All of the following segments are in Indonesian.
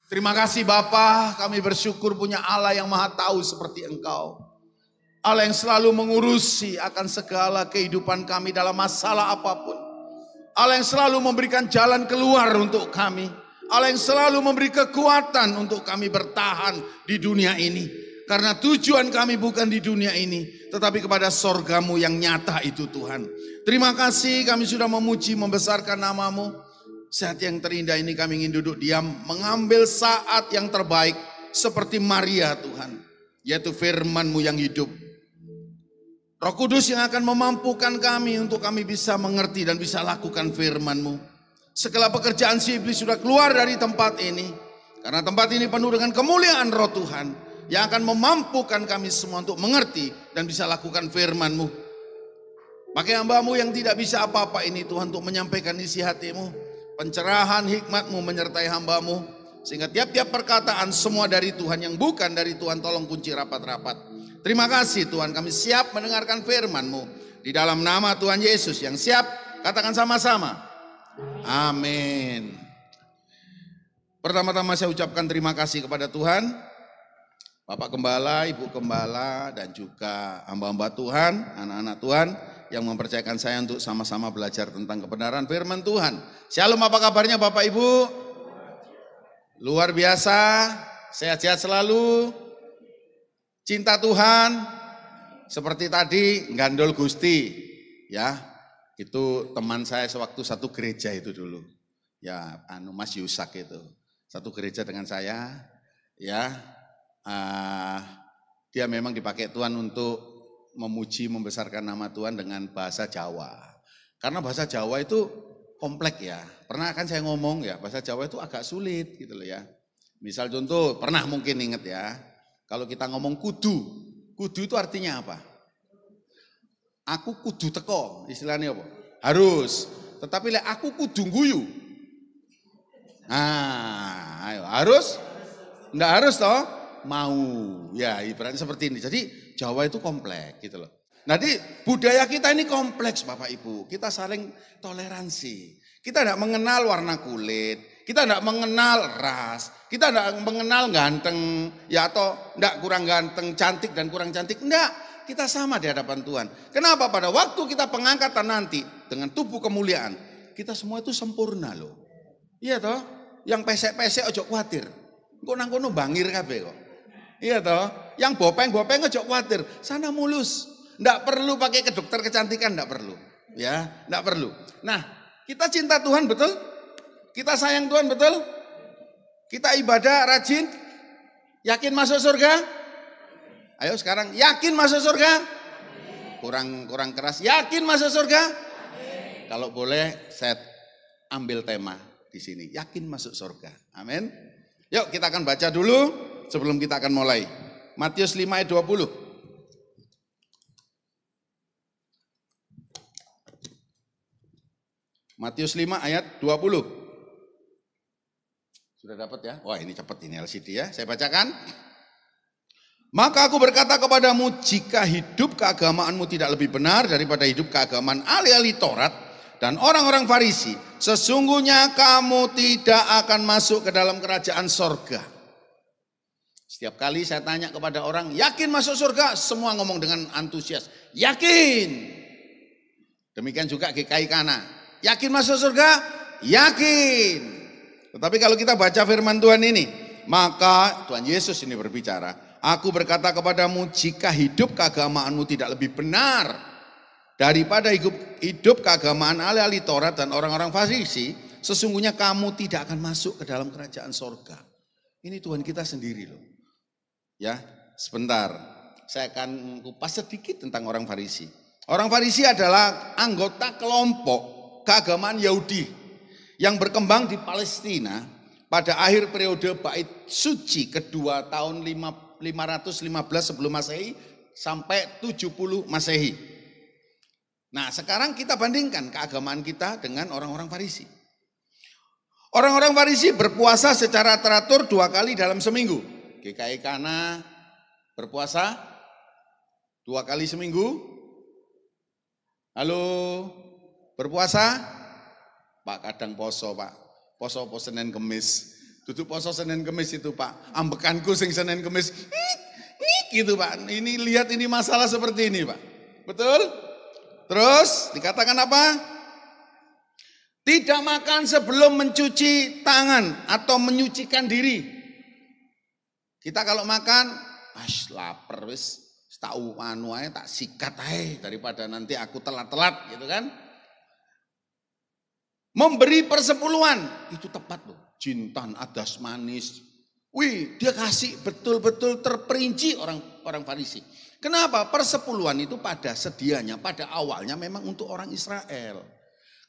Terima kasih Bapa, kami bersyukur punya Allah yang maha tahu seperti Engkau. Allah yang selalu mengurusi akan segala kehidupan kami dalam masalah apapun. Allah yang selalu memberikan jalan keluar untuk kami. Allah yang selalu memberi kekuatan untuk kami bertahan di dunia ini. Karena tujuan kami bukan di dunia ini, tetapi kepada sorgamu yang nyata itu Tuhan. Terima kasih kami sudah memuji, membesarkan namamu. Saat yang terindah ini kami ingin duduk diam, mengambil saat yang terbaik seperti Maria Tuhan. Yaitu firman-Mu yang hidup. Roh Kudus yang akan memampukan kami untuk kami bisa mengerti dan bisa lakukan firman-Mu. Segala pekerjaan si iblis sudah keluar dari tempat ini. Karena tempat ini penuh dengan kemuliaan Roh Tuhan. Yang akan memampukan kami semua untuk mengerti dan bisa lakukan firman-Mu. Pakai hamba-Mu yang tidak bisa apa-apa ini Tuhan untuk menyampaikan isi hati-Mu. Pencerahan hikmat-Mu menyertai hamba-Mu. Sehingga tiap-tiap perkataan semua dari Tuhan, yang bukan dari Tuhan tolong kunci rapat-rapat. Terima kasih Tuhan, kami siap mendengarkan firman-Mu. Di dalam nama Tuhan Yesus yang siap, katakan sama-sama. Amin. Pertama-tama saya ucapkan terima kasih kepada Tuhan. Bapak Gembala, Ibu Gembala, dan juga hamba-hamba Tuhan, anak-anak Tuhan yang mempercayakan saya untuk sama-sama belajar tentang kebenaran firman Tuhan. Shalom, apa kabarnya Bapak Ibu? Luar biasa, sehat-sehat selalu, cinta Tuhan, seperti tadi Gandol Gusti, ya itu teman saya sewaktu satu gereja itu dulu, ya Mas Yusak itu, satu gereja dengan saya, ya dia memang dipakai Tuhan untuk memuji, membesarkan nama Tuhan dengan bahasa Jawa. Karena bahasa Jawa itu kompleks ya. Pernah kan saya ngomong ya, bahasa Jawa itu agak sulit gitu loh ya. Misal contoh, pernah mungkin inget ya. Kalau kita ngomong kudu, kudu itu artinya apa? Aku kudu teko, istilahnya apa? Harus. Tetapi aku kudu guyu. Nah, ayo harus? Enggak harus toh? Mau. Ya, ibaratnya seperti ini. Jadi Jawa itu kompleks gitu loh. Nanti budaya kita ini kompleks Bapak Ibu. Kita saling toleransi. Kita tidak mengenal warna kulit. Kita tidak mengenal ras. Kita tidak mengenal ganteng. Ya atau tidak kurang ganteng, cantik dan kurang cantik. Enggak. Kita sama di hadapan Tuhan. Kenapa? Pada waktu kita pengangkatan nanti. Dengan tubuh kemuliaan. Kita semua itu sempurna loh. Iya toh. Yang pesek-pesek ojo khawatir. Kok nangkono bangir kabeh kok. Iya toh, yang bopeng-bopeng aja khawatir, sana mulus. Enggak perlu pakai ke dokter kecantikan, enggak perlu. Ya, enggak perlu. Nah, kita cinta Tuhan betul? Kita sayang Tuhan betul? Kita ibadah rajin? Yakin masuk surga? Ayo sekarang, yakin masuk surga? Kurang keras, yakin masuk surga? Kalau boleh saya ambil tema di sini, yakin masuk surga. Amin. Yuk kita akan baca dulu. Sebelum kita akan mulai. Matius 5 ayat 20. Matius 5 ayat 20. Sudah dapat ya? Wah ini cepat ini LCD ya. Saya bacakan. Maka aku berkata kepadamu, jika hidup keagamaanmu tidak lebih benar daripada hidup keagamaan ahli-ahli Taurat dan orang-orang Farisi, sesungguhnya kamu tidak akan masuk ke dalam kerajaan sorga. Setiap kali saya tanya kepada orang, yakin masuk surga? Semua ngomong dengan antusias, yakin. Demikian juga GKI Kana, yakin masuk surga? Yakin. Tetapi kalau kita baca firman Tuhan ini, maka Tuhan Yesus ini berbicara, aku berkata kepadamu, jika hidup keagamaanmu tidak lebih benar daripada hidup keagamaan ahli-ahli Taurat dan orang-orang Farisi, sesungguhnya kamu tidak akan masuk ke dalam kerajaan surga. Ini Tuhan kita sendiri loh. Ya, sebentar. Saya akan kupas sedikit tentang orang Farisi. Orang Farisi adalah anggota kelompok keagamaan Yahudi yang berkembang di Palestina pada akhir periode Bait Suci kedua tahun 515 sebelum Masehi sampai 70 Masehi. Nah, sekarang kita bandingkan keagamaan kita dengan orang-orang Farisi. Orang-orang Farisi berpuasa secara teratur 2 kali dalam seminggu. GKI Kana berpuasa 2 kali seminggu. Halo, berpuasa? Pak kadang poso Pak, poso Senin Kemis. Duduk poso Senin Kemis itu Pak. Ambekanku sing Senin Kemis. Gitu Pak. Ini lihat ini masalah seperti ini Pak. Betul? Terus dikatakan apa? Tidak makan sebelum mencuci tangan atau menyucikan diri. Kita kalau makan, lapar wis. Tahu anu ae tak sikat ae daripada nanti aku telat-telat gitu kan. Memberi persepuluhan itu tepat loh. Jintan adas manis. Wih, dia kasih betul-betul terperinci orang Farisi. Kenapa? Persepuluhan itu pada sedianya, pada awalnya memang untuk orang Israel.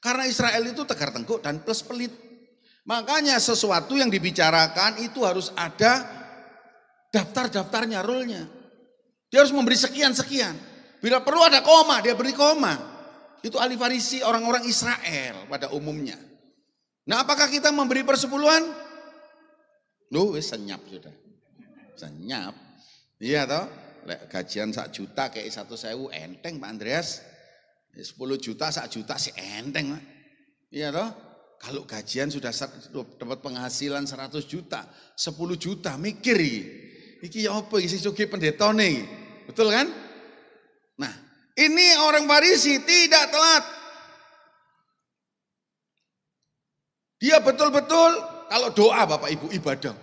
Karena Israel itu tegar tengkuk dan plus pelit. Makanya sesuatu yang dibicarakan itu harus ada daftar-daftarnya, rule-nya. Dia harus memberi sekian-sekian. Bila perlu ada koma, dia beri koma. Itu ahli Farisi, orang-orang Israel pada umumnya. Nah, apakah kita memberi persepuluhan? Loh, senyap sudah. Senyap. Iya toh? Gajian 1 juta kayak 1.000 enteng Pak Andreas. 10 juta 1 juta sih enteng Pak. Iya toh? Kalau gajian sudah dapat penghasilan 100 juta, 10 juta mikir iki ya apa iki sugih pendetane. Betul kan? Nah, ini orang Farisi tidak telat. Dia betul-betul kalau doa Bapak Ibu ibadah.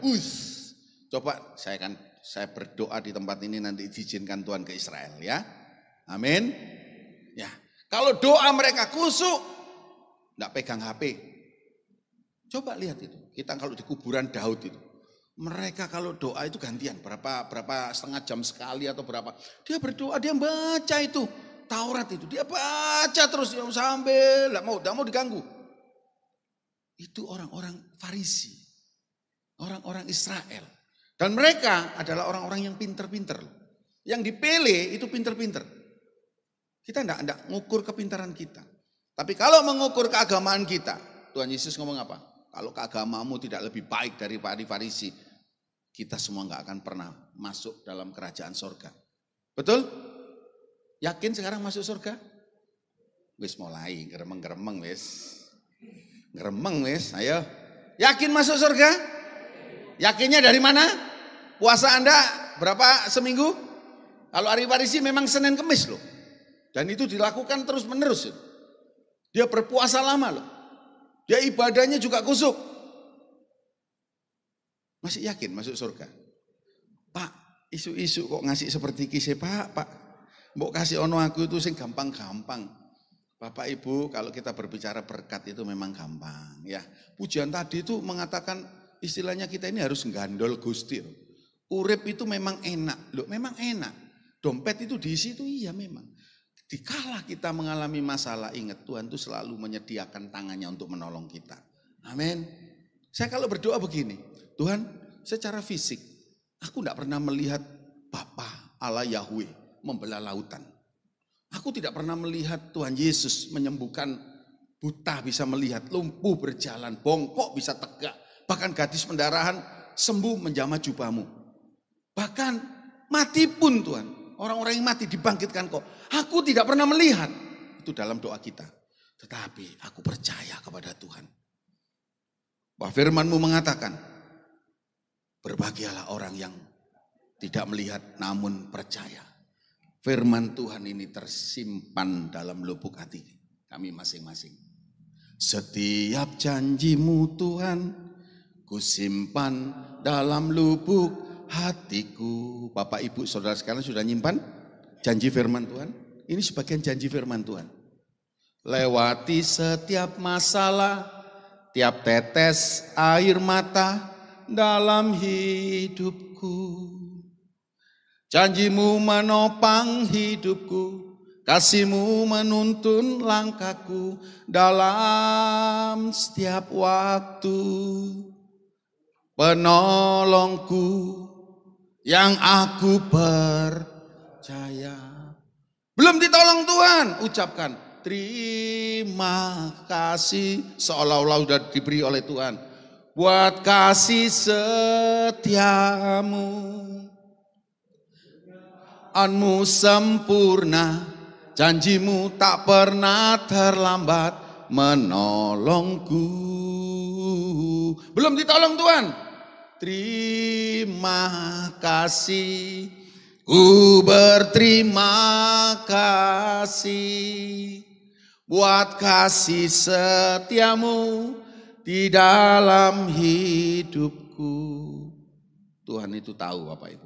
Coba saya berdoa di tempat ini nanti diizinkan Tuhan ke Israel ya. Amin. Ya. Kalau doa mereka khusyuk, enggak pegang HP. Coba lihat itu. Kita kalau di kuburan Daud itu. Mereka kalau doa itu gantian, berapa setengah jam sekali atau berapa. Dia berdoa, dia baca itu Taurat itu. Dia baca terus sambil enggak mau diganggu. Itu orang-orang Farisi. Orang-orang Israel. Dan mereka adalah orang-orang yang pinter-pinter. Yang dipilih itu pinter-pinter. Kita enggak ngukur kepintaran kita. Tapi kalau mengukur keagamaan kita, Tuhan Yesus ngomong apa? Kalau keagamaanmu tidak lebih baik daripada Farisi, kita semua nggak akan pernah masuk dalam kerajaan surga. Betul? Yakin sekarang masuk surga? Wis mulai geremeng-geremeng wis. Geremeng wis, ayo. Yakin masuk surga? Yakinnya dari mana? Puasa Anda berapa seminggu? Kalau hari Farisi memang Senin Kemis loh. Dan itu dilakukan terus menerus. Dia berpuasa lama loh. Dia ibadahnya juga khusyuk. Masih yakin masuk surga? Pak, isu-isu kok ngasih seperti kisah Pak. Mbok kasih ono aku itu sing gampang-gampang. Bapak Ibu, kalau kita berbicara berkat itu memang gampang ya. Pujian tadi itu mengatakan istilahnya kita ini harus gandol Gusti. Urip itu memang enak. Loh, memang enak. Dompet itu diisi itu iya memang. Dikala kita mengalami masalah, ingat Tuhan itu selalu menyediakan tangannya untuk menolong kita. Amin. Saya kalau berdoa begini, Tuhan secara fisik, aku tidak pernah melihat Bapa Allah Yahweh membelah lautan. Aku tidak pernah melihat Tuhan Yesus menyembuhkan buta bisa melihat, lumpuh berjalan, bongkok bisa tegak. Bahkan gadis pendarahan sembuh menjamah jubahmu. Bahkan mati pun Tuhan. Orang-orang yang mati dibangkitkan kok. Aku tidak pernah melihat. Itu dalam doa kita. Tetapi aku percaya kepada Tuhan. Bahwa firman-Mu mengatakan. Berbahagialah orang yang tidak melihat namun percaya. Firman Tuhan ini tersimpan dalam lubuk hati kami masing-masing. Setiap janji-Mu Tuhan. Kusimpan dalam lubuk hatiku. Bapak Ibu saudara sekalian sudah nyimpan janji firman Tuhan? Ini sebagian janji firman Tuhan. Lewati setiap masalah, tiap tetes air mata dalam hidupku. Janji-Mu menopang hidupku, kasih-Mu menuntun langkahku dalam setiap waktu. Penolongku yang aku percaya. Belum ditolong Tuhan, ucapkan terima kasih. Seolah-olah sudah diberi oleh Tuhan. Buat kasih setiamu. Anmu sempurna, janji-Mu tak pernah terlambat menolongku. Belum ditolong Tuhan. terima kasih, ku berterima kasih buat kasih setiamu di dalam hidupku. Tuhan itu tahu Bapak Ibu.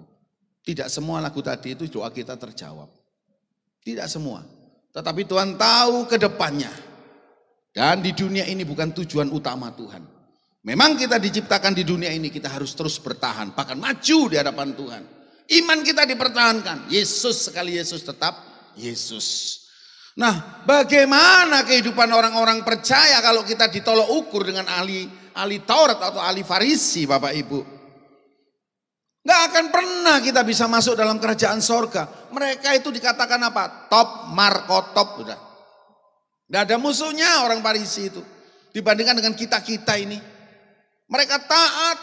Tidak semua lagu tadi itu doa kita terjawab. Tidak semua. Tetapi Tuhan tahu ke depannya. Dan di dunia ini bukan tujuan utama Tuhan. Memang kita diciptakan di dunia ini, kita harus terus bertahan. Bahkan maju di hadapan Tuhan. Iman kita dipertahankan. Yesus, sekali Yesus tetap Yesus. Nah, bagaimana kehidupan orang-orang percaya kalau kita ditolak ukur dengan ahli Taurat atau ahli Farisi, Bapak Ibu? Gak akan pernah kita bisa masuk dalam kerajaan sorga. Mereka itu dikatakan apa? Top markotop. Udah. Gak ada musuhnya orang Farisi itu. Dibandingkan dengan kita-kita ini. Mereka taat.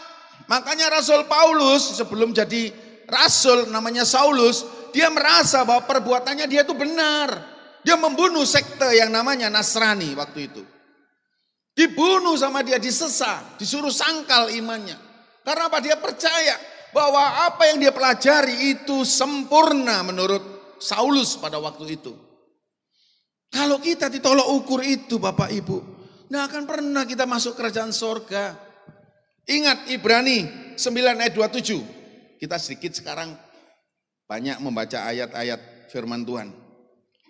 Makanya Rasul Paulus sebelum jadi rasul namanya Saulus. Dia merasa bahwa perbuatannya dia itu benar. Dia membunuh sekte yang namanya Nasrani waktu itu. Dibunuh sama dia, disesah, disuruh sangkal imannya. Karena apa? Dia percaya bahwa apa yang dia pelajari itu sempurna menurut Saulus pada waktu itu. Kalau kita ditolak ukur itu Bapak Ibu, nggak akan pernah kita masuk kerajaan sorga. Ingat Ibrani 9 ayat 27. Kita sedikit sekarang banyak membaca ayat-ayat firman Tuhan.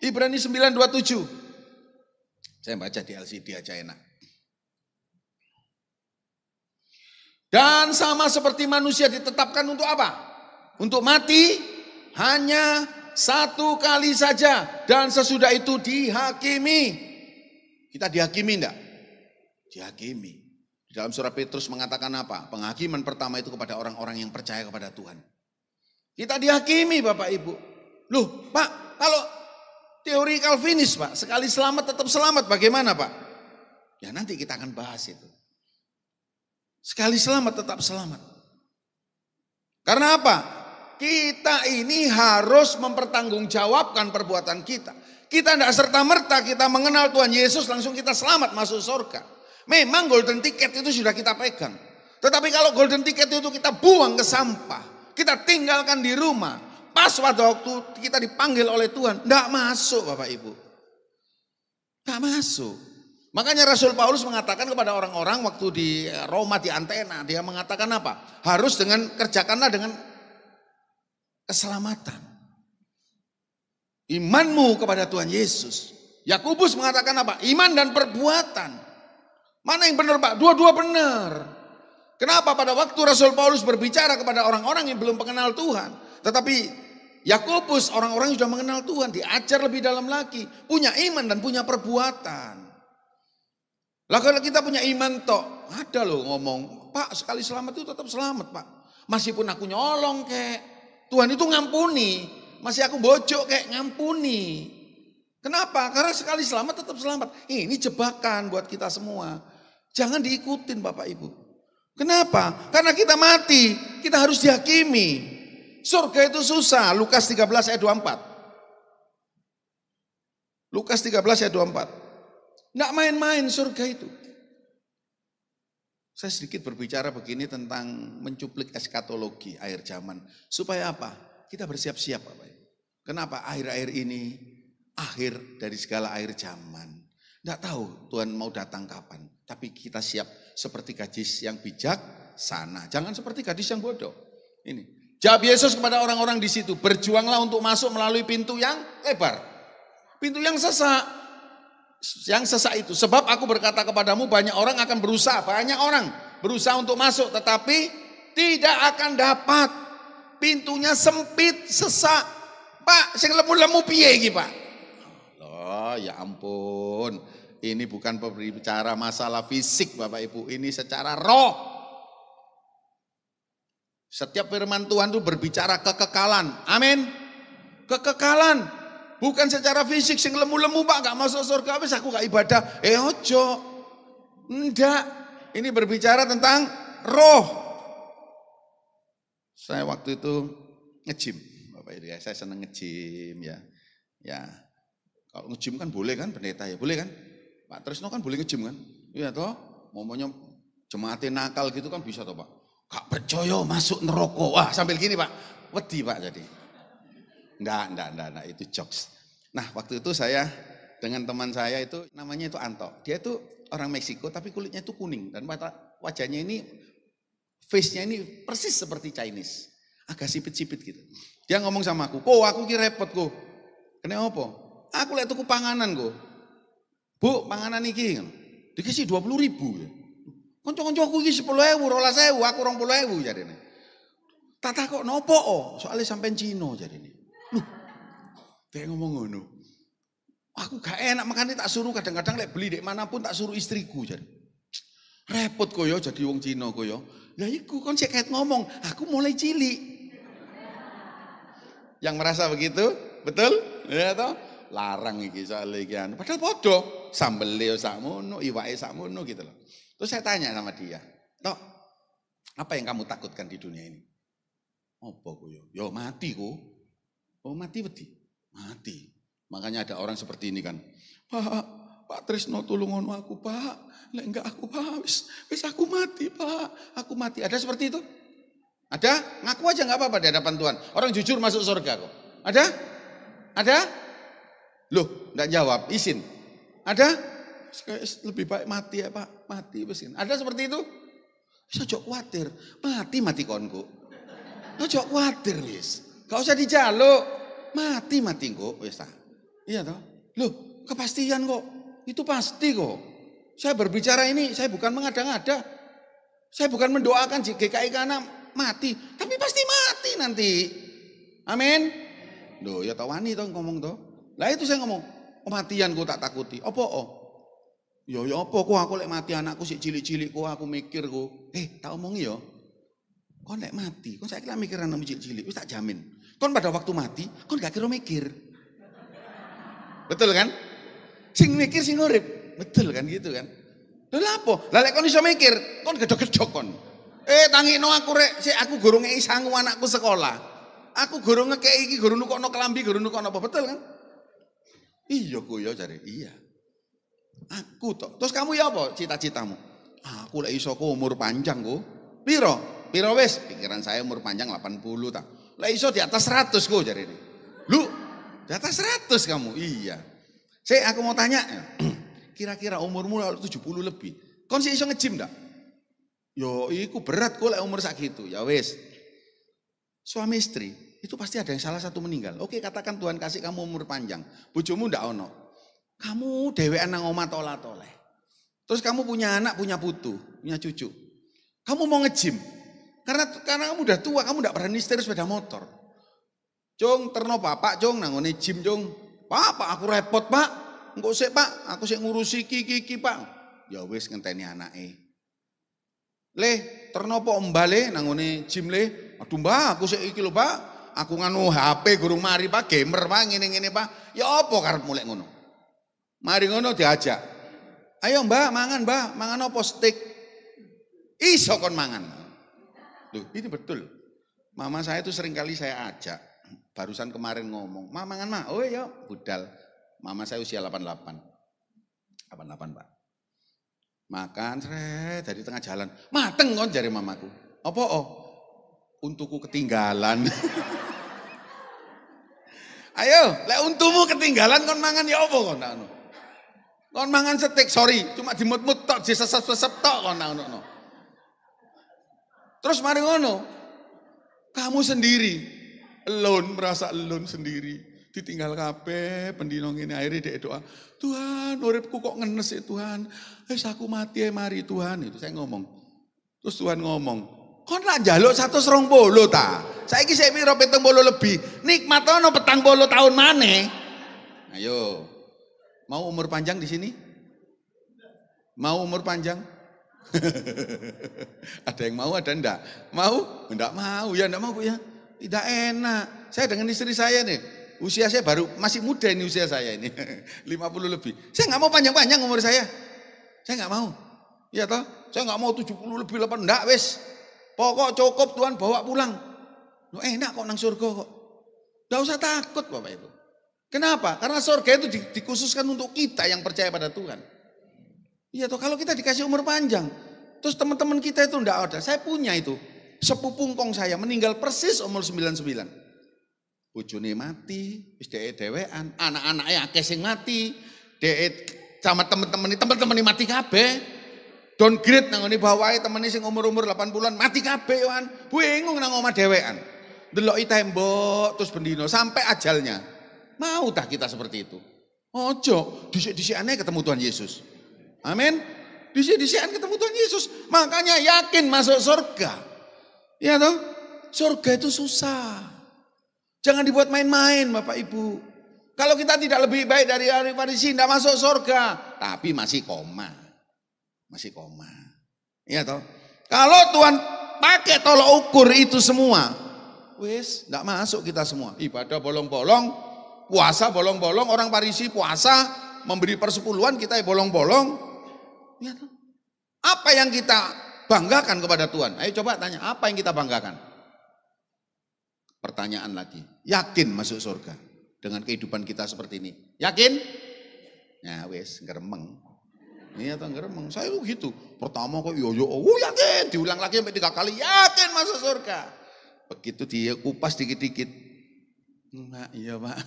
Ibrani 9:27. Saya baca di LCD aja enak. Dan sama seperti manusia ditetapkan untuk apa? Untuk mati hanya satu kali saja. Dan sesudah itu dihakimi. Kita dihakimi enggak? Dihakimi. Di dalam surat Petrus mengatakan apa? Penghakiman pertama itu kepada orang-orang yang percaya kepada Tuhan. Kita dihakimi Bapak Ibu. Loh Pak, kalau teori Calvinis Pak, sekali selamat tetap selamat, bagaimana Pak? Ya nanti kita akan bahas itu. Sekali selamat tetap selamat. Karena apa? Kita ini harus mempertanggungjawabkan perbuatan kita. Kita tidak serta-merta kita mengenal Tuhan Yesus langsung kita selamat masuk surga. Memang golden ticket itu sudah kita pegang. Tetapi kalau golden ticket itu kita buang ke sampah, kita tinggalkan di rumah. Pas waktu kita dipanggil oleh Tuhan, enggak masuk Bapak Ibu. Enggak masuk. Makanya Rasul Paulus mengatakan kepada orang-orang waktu di Roma di Antena, dia mengatakan apa? Harus kerjakanlah dengan keselamatan. Imanmu kepada Tuhan Yesus. Yakobus mengatakan apa? Iman dan perbuatan. Mana yang benar Pak? Dua-dua benar. Kenapa pada waktu Rasul Paulus berbicara kepada orang-orang yang belum mengenal Tuhan, tetapi Yakobus orang-orang yang sudah mengenal Tuhan, diajar lebih dalam lagi, punya iman dan punya perbuatan. Lah kalau kita punya iman tok, ada loh ngomong, Pak sekali selamat itu tetap selamat Pak. Meskipun aku nyolong kek, Tuhan itu ngampuni. Masih aku bojok kek, ngampuni. Kenapa? Karena sekali selamat tetap selamat. Ini jebakan buat kita semua. Jangan diikutin Bapak Ibu. Kenapa? Karena kita mati, kita harus dihakimi. Surga itu susah. Lukas 13 ayat 24. Lukas 13 ayat 24. Nggak main-main surga itu. Saya sedikit berbicara begini tentang mencuplik eskatologi akhir zaman. Supaya apa? Kita bersiap-siap Bapak Ibu. Kenapa akhir-akhir ini akhir dari segala akhir zaman. Nggak tahu Tuhan mau datang kapan. Tapi kita siap seperti gadis yang bijak sana. Jangan seperti gadis yang bodoh. Ini. Jawab Yesus kepada orang-orang di situ, berjuanglah untuk masuk melalui pintu yang lebar. Pintu yang sesak. Yang sesak itu. Sebab aku berkata kepadamu banyak orang akan berusaha. Banyak orang berusaha untuk masuk. Tetapi tidak akan dapat. Pintunya sempit, sesak. Pak, sing lemu-lemu piye iki Pak? Loh ya ampun. Ini bukan berbicara masalah fisik Bapak Ibu. Ini secara roh. Setiap firman Tuhan itu berbicara kekekalan. Amin. Kekekalan. Bukan secara fisik. Sing lemu-lemu Pak gak masuk surga. Wis aku gak ibadah. Ojo. Enggak. Ini berbicara tentang roh. Saya waktu itu nge-gym. Bapak Ibu ya. Saya senang nge-gym ya. Ya. Kalau nge-gym kan boleh kan pendeta ya. Boleh kan. Pak Tresno kan boleh nge-gym kan. Iya toh. Momennya jemaatnya nakal gitu kan bisa toh Pak. Gak percaya masuk neraka. Wah, sambil gini Pak. Wedi Pak jadi. Enggak, itu jokes. Nah, waktu itu saya dengan teman saya itu namanya itu Anto. Dia itu orang Meksiko tapi kulitnya itu kuning dan wajahnya ini face-nya ini persis seperti Chinese. Agak sipit-sipit gitu. Dia ngomong sama aku, "Kok aku ki repot kok. Kenapa? Aku lek tuku panganan kok. Bu, panganan iki dikasih 20.000 ya. Kanca-kancaku iki 10.000, 12.000, aku 20.000 jarene. Tak kok nopo soalnya sampean Cina jarene. Loh, dia ngomong ngono. Aku gak enak makanya tak suruh kadang-kadang lek beli dek manapun tak suruh istriku jadi. Repot koyo jadi wong Cina koyo. Ya iku kon sik kayak ngomong, aku mulai cilik. Yang merasa begitu, betul? Ya toh? Larang iki soal iki anu. Padahal podo, sambele sakmono, iwake sakmono gitu loh. Terus saya tanya sama dia, "Tok, apa yang kamu takutkan di dunia ini?" "Apa koyo? Yo mati ku." "Oh, mati wedi?" "Mati." Makanya ada orang seperti ini kan. Pak Trisno tulungono aku, Pak. Lek enggak aku, Pak, wis aku mati, Pak. Aku mati. Ada seperti itu? Ada? Ngaku aja enggak apa-apa di hadapan Tuhan. Orang jujur masuk surga kok. Ada? Ada? Loh, enggak jawab, izin. Ada? Lebih baik mati ya, Pak. Mati wis. Ada seperti itu? Ojo kuwatir. Mati konku. Ojo kuwatir wis. Enggak usah dijaluk. Mati kok wis ta. Iya toh? Loh, kepastian kok. Itu pasti kok. Saya berbicara ini, saya bukan mengada-ngada. Saya bukan mendoakan GKI karena mati. Tapi pasti mati nanti. Amin. Loh, ya tawani toh ngomong toh. Lah itu saya ngomong, kematian ku tak takuti. Apa Ya apa kok aku lek mati anakku sik cilik-cilik kok aku mikir kok. Tak omongi ya. Kon lek mati, kon saiki lek mikir anakmu cilik-cilik, wis tak jamin. Kon pada waktu mati, kon gak kira mikir. Betul kan? Sing mikir sing urip. Betul kan gitu kan? Lha lapo? Lah lek kon iso mikir, kon gedhog-gedhog kon. Tangikno aku rek, sik aku gurung ngeki sangu anakku sekolah. Aku gurung ngekeki iki gurung nukokno kelambi, gurung nukokno apa, betul kan? Iya ku ya jare. Iya. Aku toh. Terus kamu ya apa cita-citamu? Aku lek iso ku umur panjang ku. Piro? Piro wis? Pikiran saya umur panjang 80 ta. Lek iso di atas 100 ku jare ini. Lu di atas 100 kamu? Iya. Aku mau tanya, kira-kira umurmu 70 lebih. Kon sih iso nge-gym ndak? Yo iku berat kok lek umur sakitu. Ya wis. Suami istri itu pasti ada yang salah satu meninggal. Oke, katakan Tuhan kasih kamu umur panjang. Bojomu ndak ono. Kamu dhewean nang omah toleh. Terus kamu punya anak, punya putu, punya cucu. Kamu mau nge-gym. Karena kamu udah tua, kamu ndak berani setir sepeda motor. Jong, terno bapak jong nangone gym jong. Pak, aku repot pak. Engko sik pak, aku sik ngurusi kiki pak. Ya wis ngenteni anake. Le, terno apa mbale nangone gym le. Aduh mbak, aku sik iki lho pak. Aku nganu HP gurung mari pak, gamer pak, ngene-ngene pak. Ya apa karepmu lek ngono? Mari ngono diajak. Ayo mbak, mangan apa steak? Iso kon mangan. Loh, ini betul. Mama saya itu seringkali saya ajak. Barusan kemarin ngomong, mangan mah. Oh iya, budal. Mama saya usia 88. 88 pak. Makan dari tengah jalan. Mateng kon jari mamaku. Apa untukku ketinggalan. Ayo, lek untumu ketinggalan kon mangan ya apa kon ngono. Kon mangan steak, sorry, cuma dimut-mut tok, disesep-sesep tok kon ngono. Terus mari ngono. Kamu sendiri merasa alone sendiri, ditinggal kabeh, pendino ngene akhirnya dek doa, Tuhan, uripku kok ngenes ya Tuhan. Wis aku mati ya mari Tuhan, itu saya ngomong. Terus Tuhan ngomong, kon nak njaluk 120 ta. Saiki sik piro 70 lebih. Nikmatono 40 tahun maneh. Ayo. Mau umur panjang di sini? Mau umur panjang? Ada yang mau, ada enggak? Mau? Enggak mau. Ya enggak mau Bu ya. Tidak enak. Saya dengan istri saya nih, usia saya baru masih muda ini usia saya ini. 50 lebih. Saya enggak mau panjang-panjang umur saya. Saya enggak mau. Iya toh? Saya enggak mau 70 lebih 8 enggak wis. Pokok cukup Tuhan bawa pulang. Loh, enak kok nang surga kok. Enggak usah takut Bapak Ibu. Kenapa? Karena surga itu dikhususkan untuk kita yang percaya pada Tuhan. Iya toh, kalau kita dikasih umur panjang, terus teman-teman kita itu enggak ada. Saya punya itu. sepupu kong saya meninggal persis umur 99. Bojone mati, wis dhek dhewean, anak-anake akeh sing mati, dhek sama temen-temen mati kabeh. Downgrade nang ngene bawahe temene sing umur-umur 80-an mati kabeh kan. Bingung nang omah dhewean. Deloki tembok terus bendino sampai ajalnya. Mau tak kita seperti itu? Ojo, dhisik-dhisikane ketemu Tuhan Yesus. Amin. Dhisik-dhisikan ketemu Tuhan Yesus. Makanya yakin masuk surga. Ya toh? Surga itu susah. Jangan dibuat main-main Bapak Ibu. Kalau kita tidak lebih baik dari ahli Farisi tidak masuk surga, tapi masih koma. Masih koma. Iya toh? Kalau Tuhan pakai tolok ukur itu semua, wis enggak masuk kita semua. Ibadah bolong-bolong, puasa bolong-bolong, orang Farisi puasa memberi persepuluhan, kita bolong-bolong. Iya toh? Apa yang kita banggakan kepada Tuhan? Ayo coba tanya, apa yang kita banggakan? Pertanyaan lagi. Yakin masuk surga dengan kehidupan kita seperti ini? Yakin? Ya wis, ngeremeng. Iya toh ngeremeng. Saya gitu. Pertama kok yo yakin, diulang lagi sampai 3 kali, yakin masuk surga. Begitu dia kupas dikit-dikit. Pak, iya Pak.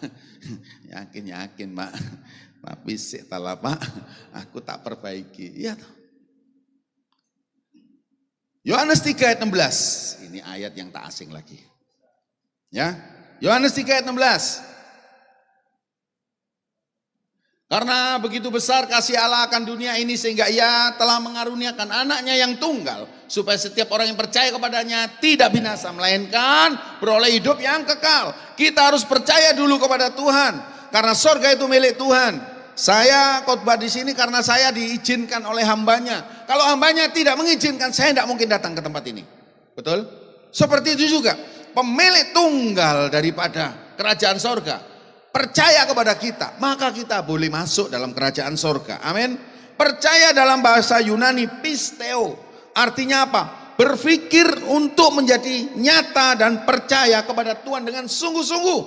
Yakin Pak. Tapi sik tala Pak, aku tak perbaiki. Iya toh. Yohanes 3 ayat 16. Ini ayat yang tak asing lagi. Ya. Yohanes 3 ayat 16. Karena begitu besar kasih Allah akan dunia ini sehingga ia telah mengaruniakan anaknya yang tunggal. Supaya setiap orang yang percaya kepadanya tidak binasa melainkan beroleh hidup yang kekal. Kita harus percaya dulu kepada Tuhan. Karena surga itu milik Tuhan. Saya khotbah di sini karena saya diizinkan oleh hambanya. Kalau hambanya tidak mengizinkan saya tidak mungkin datang ke tempat ini. Betul? Seperti itu juga. Pemilik tunggal daripada kerajaan surga. Percaya kepada kita, maka kita boleh masuk dalam kerajaan surga. Amin. Percaya dalam bahasa Yunani pisteo. Artinya apa? Berpikir untuk menjadi nyata dan percaya kepada Tuhan dengan sungguh-sungguh.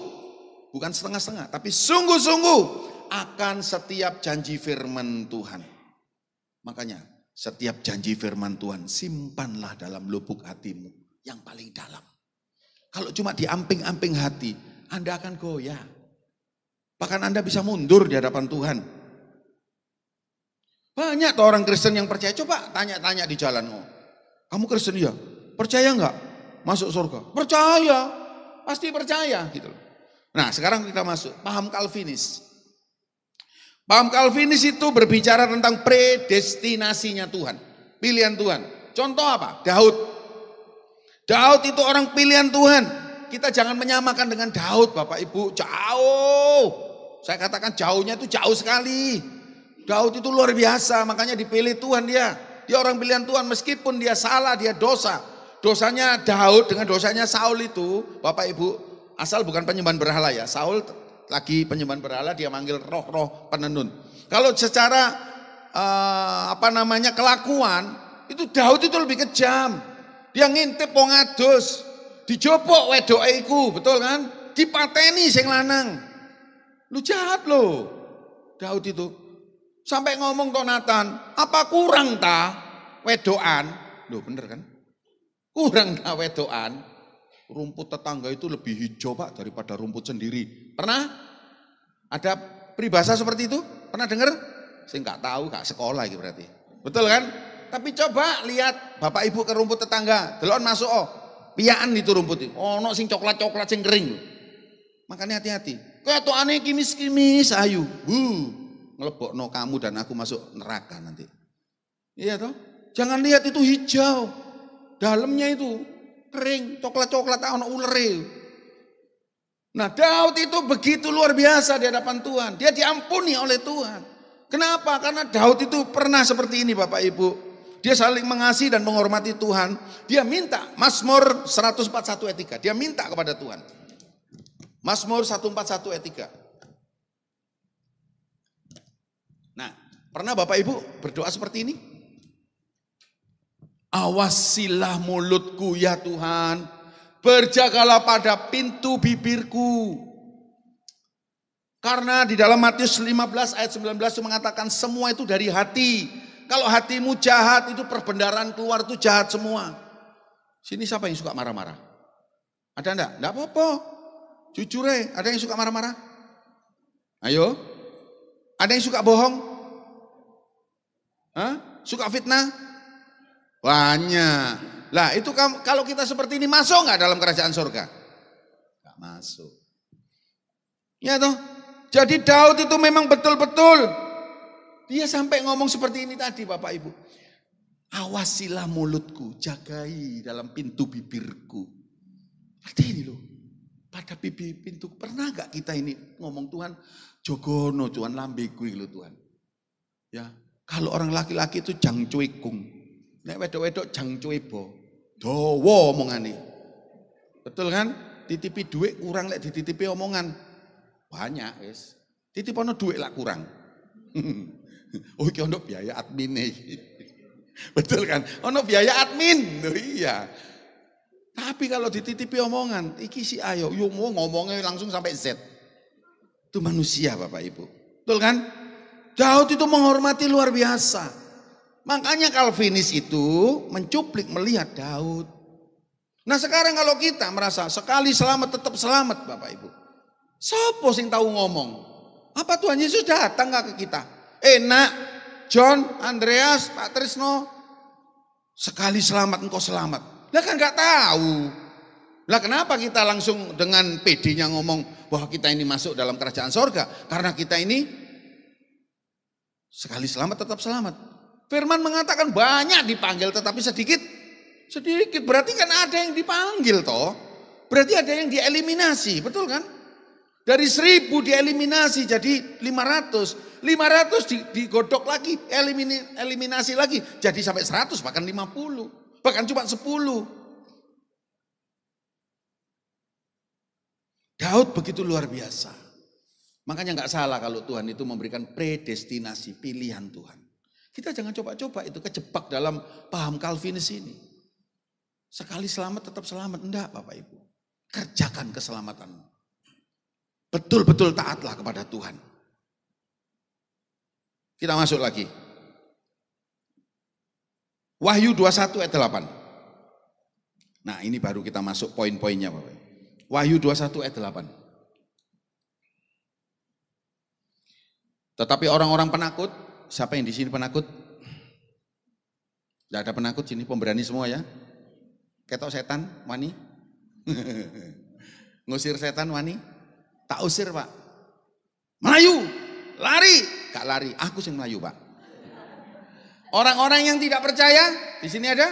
Bukan setengah-setengah, tapi sungguh-sungguh akan setiap janji firman Tuhan. Makanya setiap janji firman Tuhan simpanlah dalam lubuk hatimu yang paling dalam. Kalau cuma di amping-amping hati, Anda akan goyah. Bahkan Anda bisa mundur di hadapan Tuhan. Banyak tuh orang Kristen yang percaya. Coba tanya-tanya di jalan. Oh, kamu Kristen ya? Percaya enggak masuk surga? Percaya. Pasti percaya gitu. Nah sekarang kita masuk. Paham Calvinis. Paham Calvinis itu berbicara tentang predestinasinya Tuhan. Pilihan Tuhan. Contoh apa? Daud. Daud itu orang pilihan Tuhan. Kita jangan menyamakan dengan Daud Bapak Ibu. Jauh. Saya katakan jauhnya itu jauh sekali. Daud itu luar biasa, makanya dipilih Tuhan dia. Dia orang pilihan Tuhan meskipun dia salah, dia dosa. Dosanya Daud dengan dosanya Saul itu, Bapak Ibu, asal bukan penyembahan berhala ya. Saul lagi penyembahan berhala, dia manggil roh-roh penenun. Kalau secara kelakuan, itu Daud itu lebih kejam. Dia ngintip wong adus, dijopok wedoke iku, betul kan? Dipateni sing lanang. Lu jahat lo, Daud itu. Sampai ngomong toh Nathan, apa kurang ta wedoan? Loh bener kan? Kurang ta wedoan? Rumput tetangga itu lebih hijau Pak daripada rumput sendiri. Pernah? Ada peribahasa seperti itu? Pernah dengar? Saya nggak tahu, nggak sekolah gitu berarti. Betul kan? Tapi coba lihat Bapak Ibu ke rumput tetangga, delon masuk piaan itu rumput itu. Oh, no sing coklat-coklat sing kering. Makanya hati-hati. Kayak tuh aneh kimis-kimis ayu. Ngelebokno kamu dan aku masuk neraka nanti. Iya toh? Jangan lihat itu hijau. Dalamnya itu kering, coklat-coklat ono ulere. Nah, Daud itu begitu luar biasa di hadapan Tuhan. Dia diampuni oleh Tuhan. Kenapa? Karena Daud itu pernah seperti ini Bapak Ibu. Dia saling mengasihi dan menghormati Tuhan. Dia minta, Mazmur 141 ayat 3. Dia minta kepada Tuhan. Mazmur 141 ayat 3. Nah, pernah Bapak Ibu berdoa seperti ini? Awasilah mulutku ya Tuhan. Berjagalah pada pintu bibirku. Karena di dalam Matius 15 ayat 19 itu mengatakan semua itu dari hati. Kalau hatimu jahat itu perbendaharaan keluar itu jahat semua. Sini siapa yang suka marah-marah? Ada enggak? Enggak apa-apa. Jujur ada yang suka marah-marah? Ayo. Ada yang suka bohong? Hah? Suka fitnah? Banyak. Lah itu kalau kita seperti ini masuk enggak dalam kerajaan surga? Enggak masuk. Ya toh? Jadi Daud itu memang betul-betul dia sampai ngomong seperti ini tadi Bapak Ibu. Awasilah mulutku, jagai dalam pintu bibirku. Artinya ini loh. Pada pintu, pernah gak kita ini ngomong Tuhan, jogono Tuhan lambeku loh Tuhan. Ya, kalau orang laki-laki itu jang cuekung, nek wedok-wedok jang cuebo, dowo omongane. Betul kan? Titipi duit kurang lek dititipi omongan. Banyak wis. Titipono duit lah kurang. Oh iki ono biaya admin iki. Betul kan? Ono biaya admin. Loh iya. Tapi kalau dititipi omongan, iki si ayo, mau ngomongnya langsung sampai Z. Itu manusia Bapak Ibu. Betul kan? Daud itu menghormati luar biasa. Makanya Calvinis itu mencuplik melihat Daud. Nah sekarang kalau kita merasa sekali selamat tetap selamat Bapak Ibu. Sopo sing tahu ngomong? Apa Tuhan Yesus datang gak ke kita? Enak, John, Andreas, Pak Trisno. Sekali selamat engkau selamat. Lah kan gak tahu. Lah kenapa kita langsung dengan PD-nya ngomong bahwa kita ini masuk dalam kerajaan sorga? Karena kita ini sekali selamat tetap selamat. Firman mengatakan banyak dipanggil tetapi sedikit. Sedikit berarti kan ada yang dipanggil toh. Berarti ada yang dieliminasi, betul kan? Dari 1000 dieliminasi jadi 500. 500 digodok lagi, eliminasi lagi. Jadi sampai 100 bahkan 50. Bahkan cuma 10. Daud begitu luar biasa. Makanya gak salah kalau Tuhan itu memberikan predestinasi, pilihan Tuhan. Kita jangan coba-coba itu kejebak dalam paham Calvinis ini. Sekali selamat tetap selamat. Enggak Bapak Ibu. Kerjakan keselamatanmu. Betul-betul taatlah kepada Tuhan. Kita masuk lagi. Wahyu 21 ayat 8. Nah ini baru kita masuk poin-poinnya Bapak. Wahyu 21 ayat 8. Tetapi orang-orang penakut, siapa yang di sini penakut? Tidak ada penakut sini, pemberani semua ya. Ketok setan, wani. Ngusir setan, wani. Tak usir Pak. Melayu, lari. Gak lari, aku sing melayu Pak. Orang-orang yang tidak percaya, di sini ada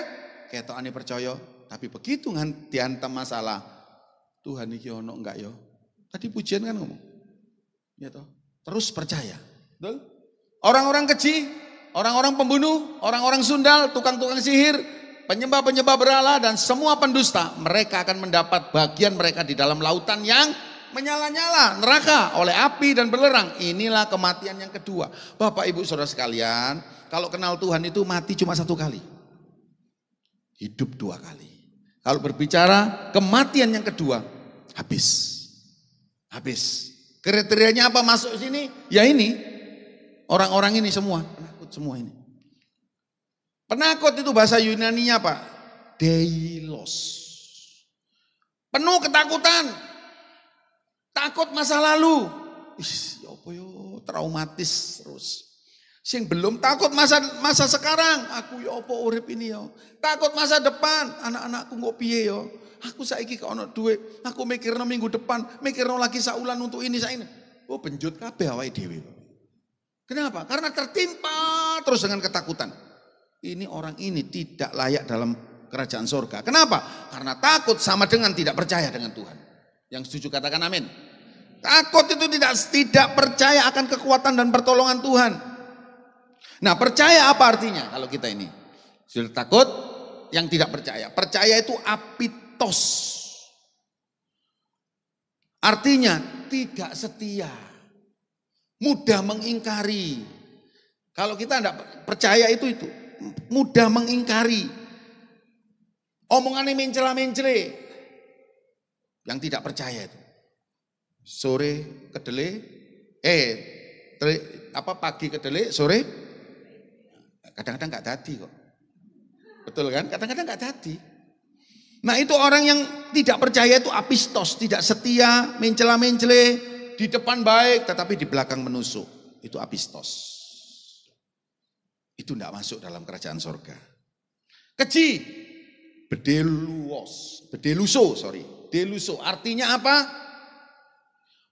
ketokane percaya, tapi begitu dihantam masalah, Tuhan iki ono enggak yo? Tadi pujian kan ngomong. Ya toh, terus percaya. Betul? Orang-orang keji, orang-orang pembunuh, orang-orang sundal, tukang-tukang sihir, penyembah-penyembah berhala dan semua pendusta, mereka akan mendapat bagian mereka di dalam lautan yang menyala-nyala, neraka oleh api dan belerang. Inilah kematian yang kedua. Bapak Ibu Saudara sekalian, kalau kenal Tuhan itu mati cuma 1 kali. Hidup 2 kali. Kalau berbicara kematian yang kedua, habis. Habis. Kriterianya apa masuk sini? Ya ini. Orang-orang ini semua. Penakut semua ini. Penakut itu bahasa Yunaninya apa? Deilos. Penuh ketakutan. Takut masa lalu. Ya apa yo, traumatis terus. Sing belum takut masa sekarang, aku ya apa urip ini yo. Takut masa depan, anak-anakku kok piye yo. Aku saiki gak ono duit, aku mikirno minggu depan, mikirno lagi saulan untuk ini saini. Oh benjut kabeh awake dhewe. Kenapa? Karena tertimpa terus dengan ketakutan. Ini orang ini tidak layak dalam kerajaan surga. Kenapa? Karena takut sama dengan tidak percaya dengan Tuhan. Yang setuju katakan amin. Takut itu tidak percaya akan kekuatan dan pertolongan Tuhan. Nah percaya apa artinya kalau kita ini? Sudah takut yang tidak percaya. Percaya itu apitos. Artinya tidak setia. Mudah mengingkari. Kalau kita tidak percaya itu. Mudah mengingkari. Omongannya mencela-mencele. Yang tidak percaya itu. Sore kedele, pagi kedele, sore kadang-kadang nggak dadi kok. Betul kan? Kadang-kadang nggak dadi. Nah itu orang yang tidak percaya itu apistos, tidak setia, mencela-mencele, di depan baik tetapi di belakang menusuk. Itu apistos. Itu tidak masuk dalam kerajaan surga. Keji, deluso artinya apa?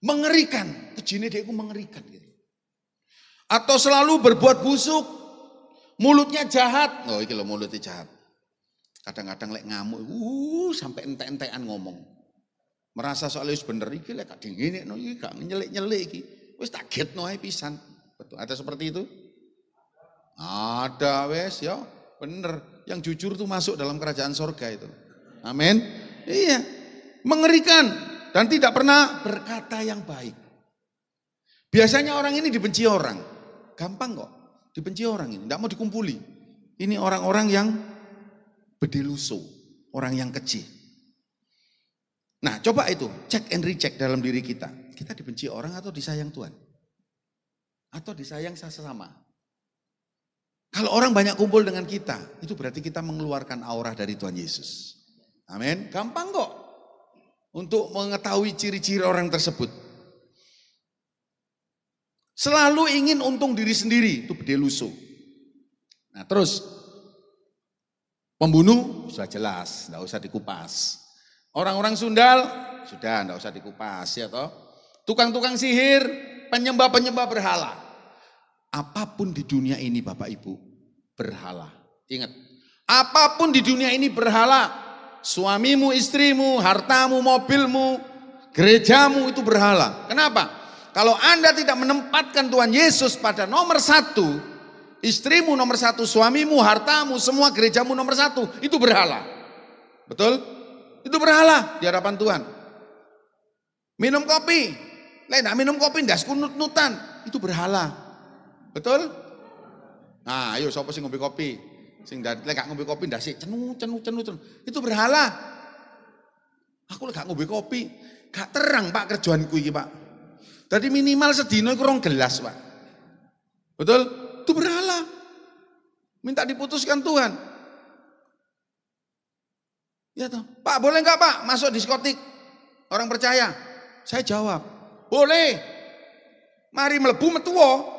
Mengerikan, kejine dia itu mengerikan gitu. Atau selalu berbuat busuk, mulutnya jahat. Oh iki lho mulutnya jahat. Kadang-kadang lek ngamuk, sampai ente-entean ngomong. Merasa soalnya wis bener iki lek gak dinginekno iki gak nyelik-nyelik iki. Wis tak getno ae pisan. Betul, ada seperti itu? Ada wes ya, bener. Yang jujur tuh masuk dalam kerajaan surga itu. Amin. Iya. Mengerikan dan tidak pernah berkata yang baik. Biasanya orang ini dibenci orang. Gampang kok. Dibenci orang ini, tidak mau dikumpuli. Ini orang-orang yang bedeluso, orang yang keji. Nah, coba itu cek and recheck dalam diri kita. Kita dibenci orang atau disayang Tuhan? Atau disayang sesama? Kalau orang banyak kumpul dengan kita, itu berarti kita mengeluarkan aura dari Tuhan Yesus. Amin. Gampang kok untuk mengetahui ciri-ciri orang tersebut. Selalu ingin untung diri sendiri, itu bedeluso. Nah terus, pembunuh sudah jelas, tidak usah dikupas. Orang-orang sundal, sudah tidak usah dikupas ya toh. Tukang-tukang sihir, penyembah-penyembah berhala. Apapun di dunia ini Bapak Ibu, berhala. Ingat, apapun di dunia ini berhala. Suamimu, istrimu, hartamu, mobilmu, gerejamu itu berhala. Kenapa? Kalau Anda tidak menempatkan Tuhan Yesus pada nomor 1, istrimu nomor 1, suamimu, hartamu, semua gerejamu nomor 1, itu berhala. Betul? Itu berhala di hadapan Tuhan. Minum kopi, tidak minum kopi, ndas kunut-nutan, itu berhala. Betul? Nah, ayo sapa sing ngombe kopi? Sing lek gak ngombe kopi ndas cenu. Itu berhala. Aku lek gak ngombe kopi, gak terang Pak kerjaanku iki, Pak. Tadi minimal sedino iku 2 gelas, Pak. Betul? Itu berhala. Minta diputuskan Tuhan. Ya toh. Pak, boleh enggak Pak masuk diskotik? Orang percaya. Saya jawab, boleh. Mari mlebu metu wae.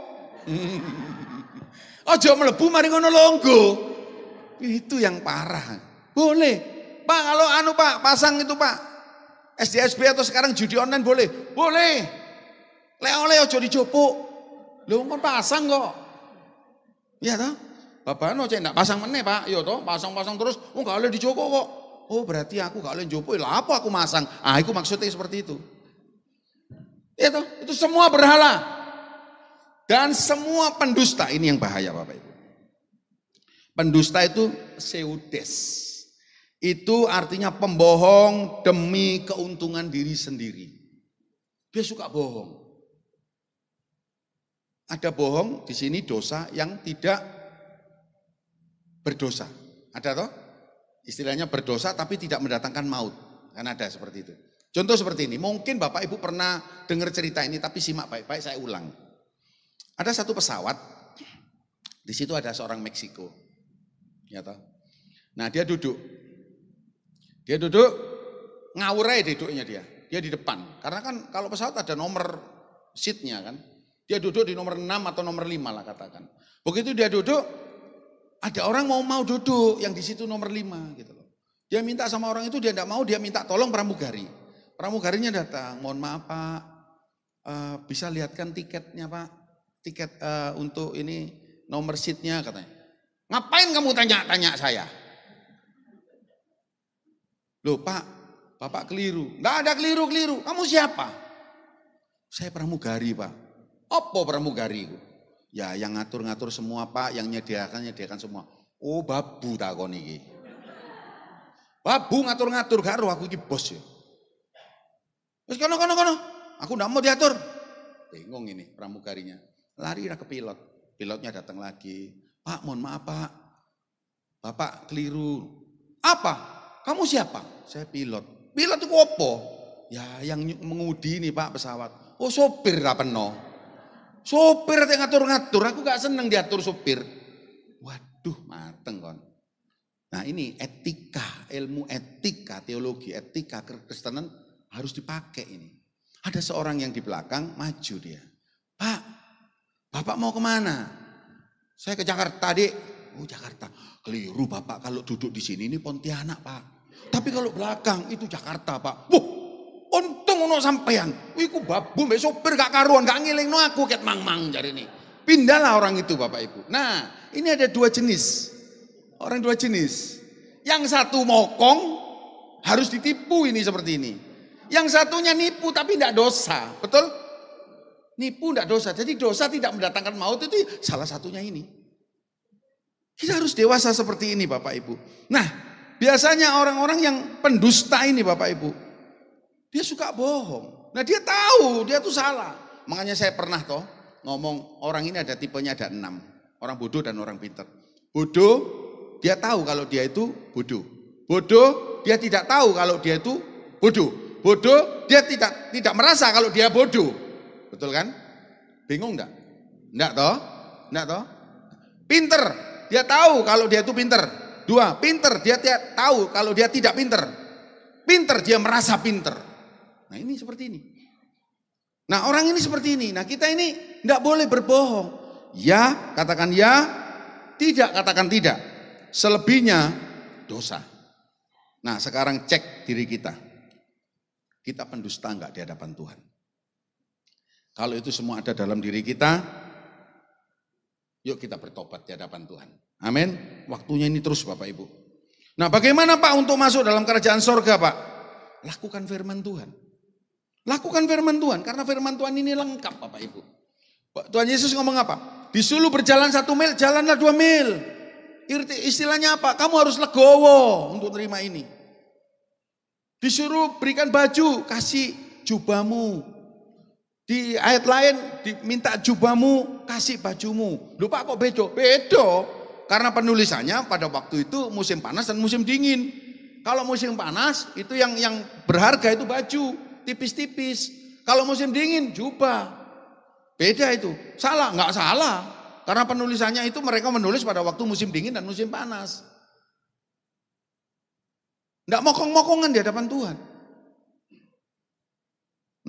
Aja mlebu mari ngono longgo. Itu yang parah. Boleh. Pak, kalau Pak, pasang itu Pak. SDSB atau sekarang judi online boleh? Boleh. Lek oleh aja dijupuk. Lho kon pasang kok. Iya toh? Bapak cek ndak pasang meneh, Pak. Iya toh, pasang-pasang terus, gak oleh dijupuk kok. Oh, berarti aku gak oleh njupuk. Lah apa aku masang? Ah, itu maksudnya seperti itu. Iya toh? Itu semua berhala. Dan semua pendusta, ini yang bahaya Bapak Ibu. Pendusta itu pseudes. Itu artinya pembohong demi keuntungan diri sendiri. Dia suka bohong. Ada bohong di sini dosa yang tidak berdosa. Ada toh? Istilahnya berdosa tapi tidak mendatangkan maut. Kan ada seperti itu. Contoh seperti ini. Mungkin Bapak Ibu pernah dengar cerita ini tapi simak baik-baik, saya ulang. Ada satu pesawat. Di situ ada seorang Meksiko. Ya toh? Nah, dia duduk. Dia duduk ngawur aja duduknya dia. Dia di depan. Karena kan kalau pesawat ada nomor seatnya kan. Dia duduk di nomor 6 atau nomor 5 lah katakan. Begitu dia duduk, ada orang mau duduk yang di situ nomor 5 gitu loh. Dia minta sama orang itu, dia tidak mau, dia minta tolong pramugari. Pramugarinya datang, mohon maaf Pak, bisa lihatkan tiketnya Pak, tiket untuk ini nomor seatnya katanya. Ngapain kamu tanya-tanya saya? Loh Pak, Bapak keliru. Nggak ada keliru-keliru, kamu siapa? Saya pramugari Pak. Apa pramugari itu? Ya yang ngatur-ngatur semua Pak, yang nyediakan semua. Oh babu takon iki. Babu ngatur-ngatur karo aku iki bos ya. Wis kono. Aku ndak mau diatur. Bingung ini pramugarinya. Lari ke pilot. Pilotnya datang lagi. Pak, mohon maaf Pak. Bapak keliru. Apa? Kamu siapa? Saya pilot. Pilot itu apa? Ya yang mengudi nih Pak pesawat. Oh sopir ra peno. Sopir yang ngatur-ngatur, aku gak seneng diatur sopir. Waduh, mateng kon. Nah ini etika, ilmu etika, teologi etika kekristenan harus dipakai ini. Ada seorang yang di belakang maju dia. Pak, Bapak mau kemana? Saya ke Jakarta, Dik. Oh Jakarta, keliru Bapak kalau duduk di sini ini Pontianak Pak. Tapi kalau belakang itu Jakarta Pak. Wah, untung ono sampean. Iku babu mbek sopir gak karuan, gak ngelingno aku ket mang-mang jare ini. Pindahlah orang itu Bapak Ibu. Nah, ini ada dua jenis. Orang dua jenis. Yang satu mokong harus ditipu ini seperti ini. Yang satunya nipu tapi tidak dosa. Betul? Nipu tidak dosa. Jadi dosa tidak mendatangkan maut itu salah satunya ini. Kita harus dewasa seperti ini Bapak Ibu. Nah, biasanya orang-orang yang pendusta ini Bapak Ibu. Dia suka bohong. Nah dia tahu dia tuh salah. Makanya saya pernah toh ngomong orang ini ada tipenya ada 6. Orang bodoh dan orang pintar. Bodoh. Dia tahu kalau dia itu bodoh. Bodoh, dia tidak tahu kalau dia itu bodoh. Bodoh, dia tidak merasa kalau dia bodoh. Betul kan? Bingung enggak? Enggak toh? Enggak toh? Pinter, dia tahu kalau dia itu pinter. 2, pinter, dia tahu kalau dia tidak pinter. Pinter, dia merasa pinter. Nah ini seperti ini. Nah orang ini seperti ini. Nah kita ini enggak boleh berbohong. Ya, katakan ya. Tidak, katakan tidak. Selebihnya dosa. Nah sekarang cek diri kita. Kita pendusta enggak di hadapan Tuhan? Kalau itu semua ada dalam diri kita, yuk kita bertobat di hadapan Tuhan. Amin. Waktunya ini terus Bapak Ibu. Nah bagaimana Pak untuk masuk dalam kerajaan sorga Pak? Lakukan firman Tuhan. Lakukan firman Tuhan. Karena firman Tuhan ini lengkap Bapak Ibu. Tuhan Yesus ngomong apa? Disuruh berjalan 1 mil, jalanlah 2 mil. Istilahnya apa? Kamu harus legowo untuk terima ini. Disuruh berikan baju, kasih jubahmu. Di ayat lain diminta jubahmu, kasih bajumu. Loh Pak kok beda? Beda. Karena penulisannya pada waktu itu musim panas dan musim dingin. Kalau musim panas itu yang berharga itu baju, tipis-tipis. Kalau musim dingin jubah. Beda itu. Salah? Enggak salah. Karena penulisannya itu mereka menulis pada waktu musim dingin dan musim panas. Enggak mokong-mokongan di hadapan Tuhan.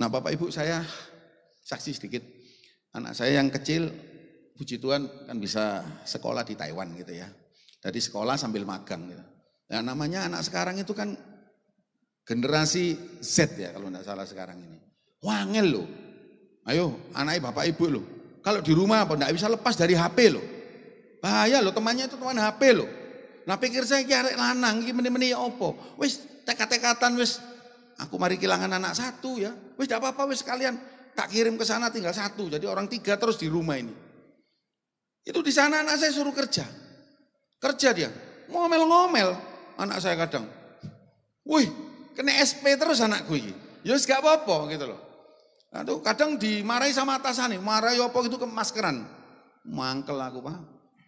Nah Bapak Ibu saya saksi sedikit. Anak saya yang kecil, puji Tuhan kan bisa sekolah di Taiwan gitu ya. Dari sekolah sambil magang gitu. Nah namanya anak sekarang itu kan generasi Z ya kalau enggak salah sekarang ini. Wangel loh. Ayo anaknya Bapak Ibu loh. Kalau di rumah apa enggak bisa lepas dari HP loh. Bahaya loh temannya itu teman HP loh. Nah pikir saya ki arek lanang iki meni-meni ya opo. Wis tekat-tekatan wis aku mari kehilangan anak 1 ya. Wis enggak apa-apa wis kalian tak kirim ke sana tinggal 1. Jadi orang 3 terus di rumah ini. Itu di sana anak saya suruh kerja. Kerja dia. Ngomel-ngomel anak saya kadang. Wih, kena SP terus anakku ini. Ya wis gak apa-apa gitu loh. Nah tuh kadang dimarahi sama atasannya, marahi apa gitu ke maskeran. Mangkel aku Pak,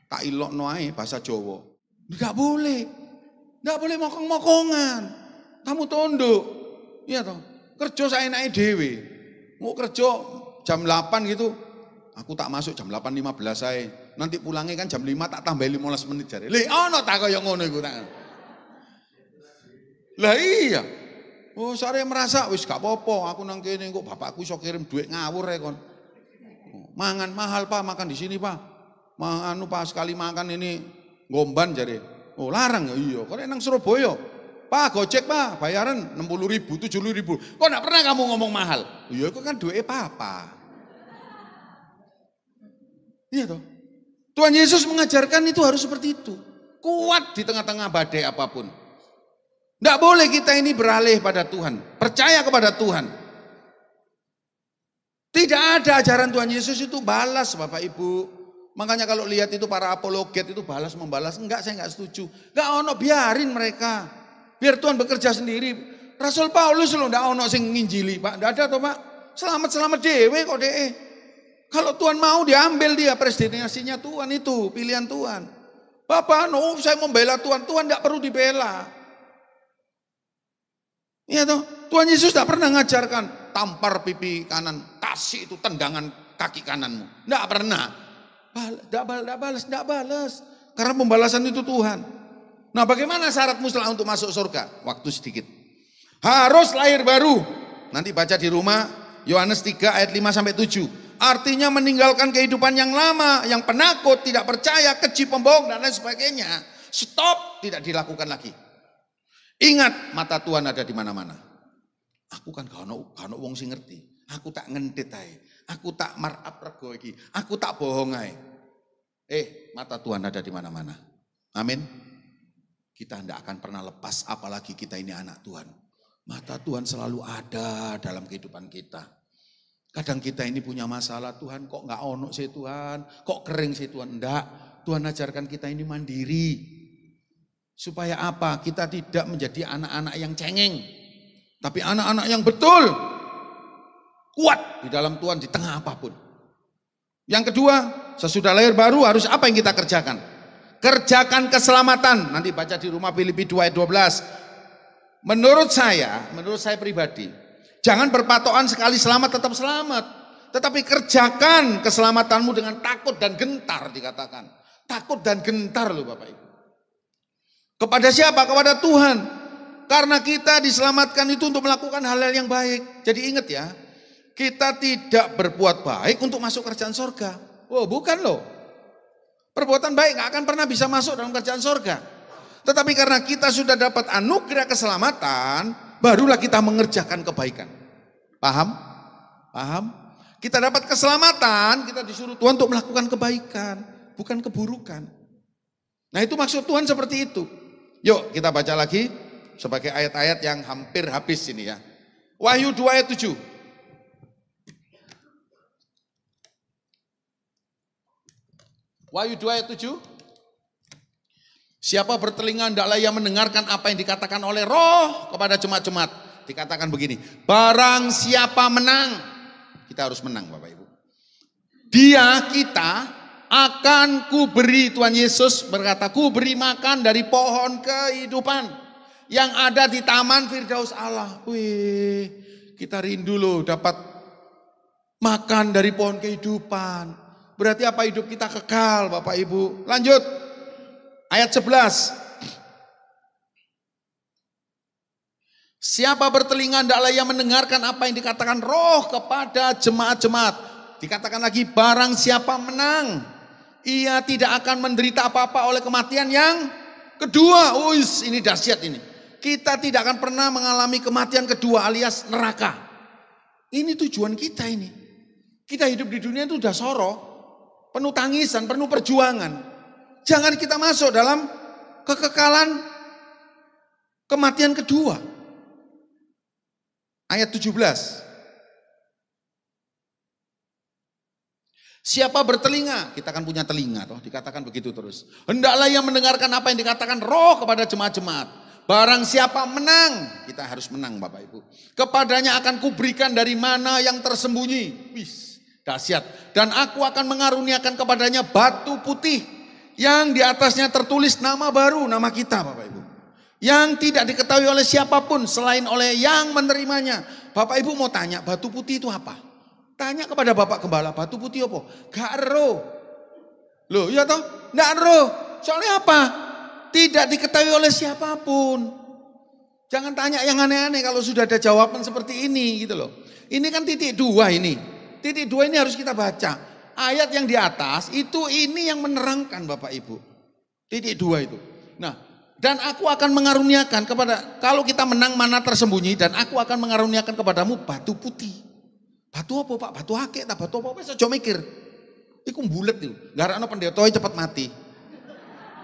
tak ilokno ae bahasa Jawa. Enggak boleh. Enggak boleh mokong-mokongan. Kamu tunduk. Iya toh. Kerja saenake dhewe. Mau kerja jam 8 gitu. Aku tak masuk jam 8.15 ae. Nanti pulangnya kan jam 5 tak tambah 15 menit jare. Lha ono tak kaya ngono iku tak. Lah iya. Oh, saya merasa wis gak apa-apa, aku nang kene kok bapakku iso kirim duit ngawur ya kon. Mangan mahal Pak, makan di sini Pak. Anu Pak sekali makan ini ngomban jare. Oh, larang ya iya. Kok nang Surabaya. Pak Gojek Pak, bayaran 60.000, 70.000. Kok enggak pernah kamu ngomong mahal? Iya, itu kan duit Papa. Iya toh. Tuhan Yesus mengajarkan itu harus seperti itu. Kuat di tengah-tengah badai apapun. Tidak boleh kita ini beralih pada Tuhan. Percaya kepada Tuhan. Tidak ada ajaran Tuhan Yesus itu balas Bapak Ibu. Makanya kalau lihat itu para apologet itu balas membalas. Enggak, saya enggak setuju. Enggak ono, biarin mereka. Biar Tuhan bekerja sendiri. Rasul Paulus loh enggak ono sing nginjili Pak. Enggak ada toh Pak. Selamat-selamat dewe kok deh. Kalau Tuhan mau diambil dia predestinasinya Tuhan itu. Pilihan Tuhan. Bapak no, saya membela Tuhan. Tuhan enggak perlu dibela. Iya toh, Tuhan Yesus tidak pernah ngajarkan tampar pipi kanan, kasih itu tendangan kaki kananmu. Tidak pernah. Tidak balas. Karena pembalasan itu Tuhan. Nah, bagaimana syaratmu setelah untuk masuk surga? Waktu sedikit. Harus lahir baru. Nanti baca di rumah Yohanes 3 ayat 5 sampai 7. Artinya meninggalkan kehidupan yang lama, yang penakut, tidak percaya, keji, pembohong dan lain sebagainya. Stop, tidak dilakukan lagi. Ingat, mata Tuhan ada di mana-mana. Aku kan gak ono wong sing ngerti. Aku tak ngentit ae. Aku tak marap rego iki. Aku tak bohong ae. Mata Tuhan ada di mana-mana. Amin. Kita tidak akan pernah lepas, apalagi kita ini anak Tuhan. Mata Tuhan selalu ada dalam kehidupan kita. Kadang kita ini punya masalah, Tuhan kok nggak ono sih Tuhan, kok kering sih Tuhan. Enggak, Tuhan ajarkan kita ini mandiri. Supaya apa? Kita tidak menjadi anak-anak yang cengeng. Tapi anak-anak yang betul. Kuat di dalam Tuhan di tengah apapun. Yang kedua, sesudah lahir baru harus apa yang kita kerjakan? Kerjakan keselamatan. Nanti baca di rumah Filipi 2 ayat 12. Menurut saya pribadi, jangan berpatokan sekali selamat tetap selamat. Tetapi kerjakan keselamatanmu dengan takut dan gentar dikatakan. Takut dan gentar loh Bapak Ibu. Kepada siapa? Kepada Tuhan. Karena kita diselamatkan itu untuk melakukan hal-hal yang baik. Jadi ingat ya, kita tidak berbuat baik untuk masuk kerajaan sorga. Oh bukan loh. Perbuatan baik gak akan pernah bisa masuk dalam kerajaan sorga. Tetapi karena kita sudah dapat anugerah keselamatan, barulah kita mengerjakan kebaikan. Paham? Paham? Kita dapat keselamatan, kita disuruh Tuhan untuk melakukan kebaikan, bukan keburukan. Nah itu maksud Tuhan seperti itu. Yuk kita baca lagi sebagai ayat-ayat yang hampir habis ini ya. Wahyu 2 ayat 7. Wahyu 2 ayat 7. Siapa bertelinga hendaklah ia mendengarkan apa yang dikatakan oleh Roh kepada jemaat-jemaat. Dikatakan begini, barang siapa menang, kita harus menang Bapak Ibu. Kita akan kuberi, Tuhan Yesus berkata, kuberi makan dari pohon kehidupan yang ada di taman Firdaus Allah. Wih, kita rindu loh dapat makan dari pohon kehidupan. Berarti apa, hidup kita kekal Bapak Ibu. Lanjut. Ayat 11. Siapa bertelinga hendaklah ia mendengarkan apa yang dikatakan Roh kepada jemaat-jemaat. Dikatakan lagi, barang siapa menang, ia tidak akan menderita apa-apa oleh kematian yang kedua. Ini dahsyat ini. Kita tidak akan pernah mengalami kematian kedua alias neraka. Ini tujuan kita ini. Kita hidup di dunia itu udah soroh, penuh tangisan, penuh perjuangan. Jangan kita masuk dalam kekekalan kematian kedua. Ayat 17. Siapa bertelinga, kita akan punya telinga toh, dikatakan begitu terus. Hendaklah ia mendengarkan apa yang dikatakan Roh kepada jemaat-jemaat. Barang siapa menang, kita harus menang Bapak Ibu. Kepadanya akan kuberikan dari mana yang tersembunyi. Wis, dahsyat. Dan aku akan mengaruniakan kepadanya batu putih yang di atasnya tertulis nama baru, nama kita Bapak Ibu. Yang tidak diketahui oleh siapapun selain oleh yang menerimanya. Bapak Ibu mau tanya, batu putih itu apa? Tanya kepada Bapak Gembala, batu putih apa? Gak ero. Loh iya toh? Gak ero. Soalnya apa? Tidak diketahui oleh siapapun. Jangan tanya yang aneh-aneh kalau sudah ada jawaban seperti ini gitu loh. Ini kan titik 2 ini. Titik 2 ini harus kita baca. Ayat yang di atas itu ini yang menerangkan Bapak Ibu. Titik 2 itu. Nah, dan aku akan mengaruniakan kepada, kalau kita menang mana tersembunyi, dan aku akan mengaruniakan kepadamu batu putih. Batu apa Pak? Batu akik tak batu apa? Saya coba mikir. Iku bulet itu. Garana pendetoi cepat mati.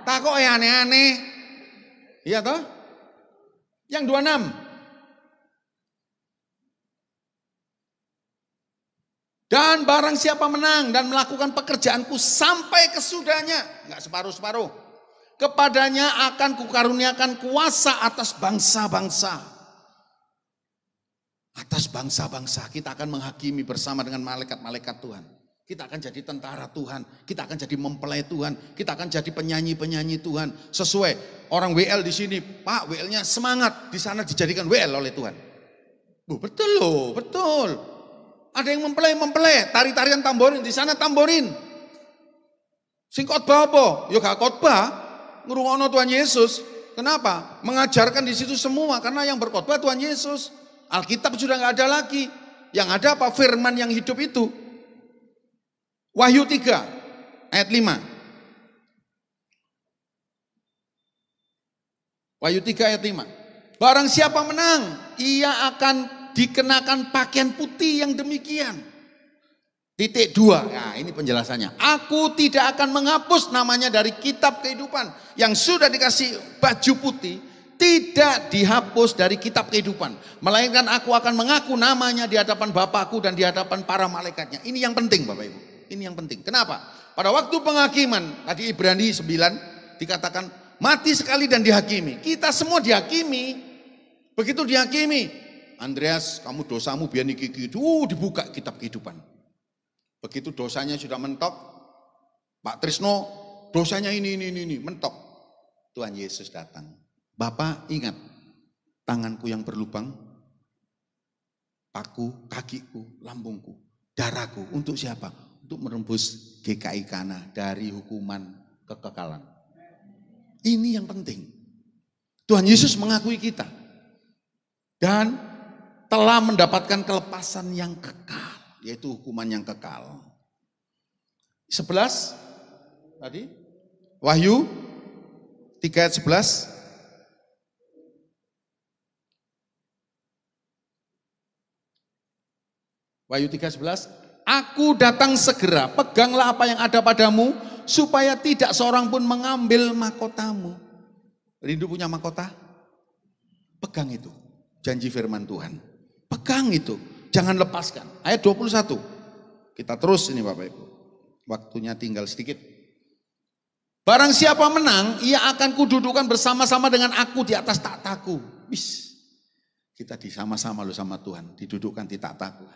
Tak kok aneh-aneh. Iya toh? Yang 26. Dan barang siapa menang dan melakukan pekerjaanku sampai kesudahnya, enggak separuh-separuh, kepadanya akan kukaruniakan kuasa atas bangsa-bangsa. Atas bangsa-bangsa kita akan menghakimi bersama dengan malaikat-malaikat Tuhan. Kita akan jadi tentara Tuhan, kita akan jadi mempelai Tuhan, kita akan jadi penyanyi-penyanyi Tuhan. Sesuai orang WL di sini, Pak WL-nya semangat, di sana dijadikan WL oleh Tuhan. Betul loh, betul. Ada yang mempelai, tari-tarian tamborin, di sana tamborin. Sing khotbah apa? Ya gak khotbah, ngrungokno Tuhan Yesus. Kenapa? Mengajarkan di situ semua karena yang berkhotbah Tuhan Yesus. Alkitab sudah nggak ada lagi. Yang ada apa? Firman yang hidup itu. Wahyu 3 ayat 5. Wahyu 3 ayat 5. Barang siapa menang, ia akan dikenakan pakaian putih yang demikian. Titik 2, nah ini penjelasannya. Aku tidak akan menghapus namanya dari kitab kehidupan. Yang sudah dikasih baju putih, tidak dihapus dari kitab kehidupan. Melainkan aku akan mengaku namanya di hadapan Bapakku dan di hadapan para malaikatnya. Ini yang penting Bapak Ibu. Ini yang penting. Kenapa? Pada waktu penghakiman, tadi Ibrani 9 dikatakan mati sekali dan dihakimi. Kita semua dihakimi. Begitu dihakimi, Andreas kamu dosamu biar nikiki itu dibuka kitab kehidupan. Begitu dosanya sudah mentok, Pak Trisno dosanya ini, mentok. Tuhan Yesus datang. Bapak ingat, tanganku yang berlubang, paku, kakiku, lambungku, darahku. Untuk siapa? Untuk menembus GKI Kana dari hukuman kekekalan. Ini yang penting. Tuhan Yesus mengakui kita. Dan telah mendapatkan kelepasan yang kekal. Yaitu hukuman yang kekal. 11 tadi Wahyu 3 ayat 11. Wahyu 3:11. Aku datang segera, peganglah apa yang ada padamu supaya tidak seorang pun mengambil mahkotamu. Rindu punya mahkota? Pegang itu. Janji firman Tuhan. Pegang itu. Jangan lepaskan. Ayat 21. Kita terus ini Bapak Ibu. Waktunya tinggal sedikit. Barang siapa menang, ia akan kududukan bersama-sama dengan aku di atas takhtaku. Wis. Kita disama-sama loh sama Tuhan. Didudukkan di takhtaku.